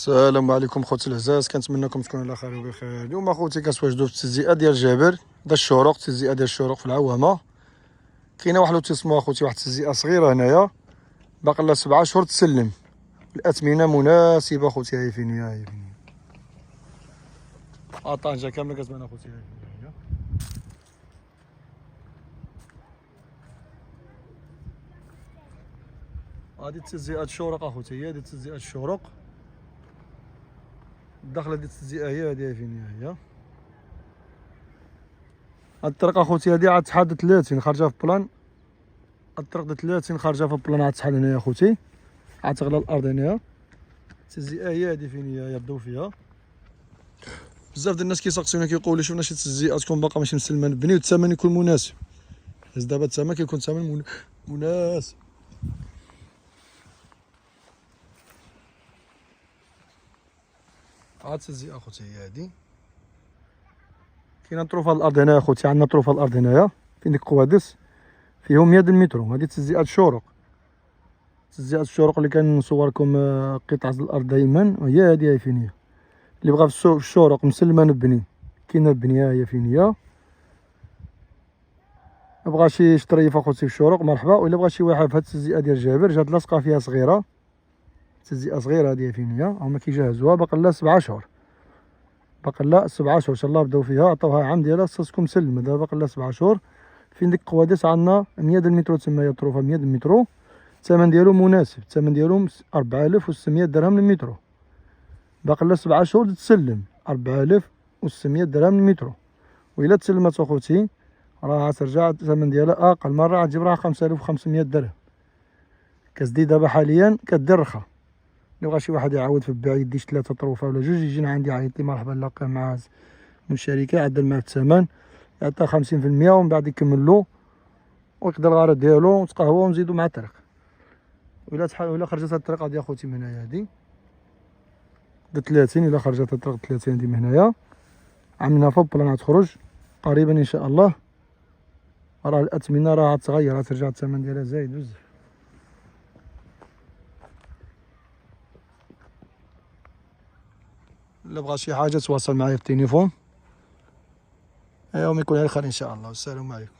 السلام عليكم خوتي العزاز، كنتمنىكم تكونوا على خير وبخير. اليوم اخوتي كنتواجدوا في التجزئه ديال جابر دا الشروق، التجزئه ديال الشروق في العوامه. كاينه واحد التسمو اخوتي، واحد التجزئه صغيره هنايا باقي لها 7 شهور تسلم. الاثمنه مناسبه اخوتي، هاي فين هي طنجه كامله كتبان اخوتي. هاي هادي تجزئه الشروق اخوتي، هي هادي تجزئه الشروق. الدخله ديال التجزئه هي هادي فين هي. هاد الطريق اخوتي هادي عاد تحاد 30 خارجه في بلان. الطريق ديال 30 خارجه في بلان عاد تحال هنايا اخوتي، عاد تغلى الارض هنايا. التجزئه هي هادي فين هي يبداو فيها. بزاف ديال الناس كيسقسيونا كيقولوا شفنا شي تجزئه تكون باقا ماشي مسلمه نبني والثمن يكون مناسب. حيت دابا الثمن كيكون ثمن مناسب. هاد التجزئه اخوتي هي هادي. كاينه طروفه الارض هنايا اخوتي، عندنا طروفه الارض هنايا فين ديك القوادس فيهم 100 المترو. هادي تجزئه الشروق، تجزئه الشروق اللي كنصوركم قطعه الارض دائما هي هادي. هاي فين هي اللي بغى في الشروق مسلمه نبني، كاينه البنيه هي فين هي. بغى شي شطريف اخوتي في الشروق مرحبا، ولا بغى شي واحد في هاد التجزئه ديال جابر جات لاصقه فيها صغيره، تجزئه صغيره هادي فين هي. هما كيجهزوها باقي لها 7 شهور، باقي لها 7 شهور ان شاء الله بداو فيها. عطاوها عام ديالها خصها مسلمه، دابا باقي لها 7 شهور. فين ديك القوادس عندنا 100 المترو تما، هي الطروفه 100 المترو. الثمن ديالو مناسب، الثمن ديالو 4600 درهم للمترو. باقي لها 7 شهور تسلم، 4600 درهم للمترو. وإلا تسلمت اخوتي راه ترجع الثمن ديالها اقل مره غتجيب راه 5500 درهم. كتزدي دابا حاليا كدير رخا. اللي بغى شي واحد يعاود في البيع يدي 3 طروفه ولا 2 يجينا عندي يعيط لي مرحبا نلاقيه مع من الشركه يعدل معاه الثمن، يعطيه 50% ومن بعد يكمل له ويقدر الغرض ديالو وتقهوى ونزيدو مع الطريق. ولا خرجت هاد الطريق هادي اخوتي من هنايا هادي د 30. الا خرجت الطريق 30 هادي من هنايا عملنا فوق بلان غتخرج قريبا ان شاء الله. راه الاثمنه راه غتغير، غترجع الثمن ديالها زايد بزاف. الا بغى شي حاجه تواصل معايا في التليفون. يوم يكون على خير ان شاء الله، والسلام عليكم.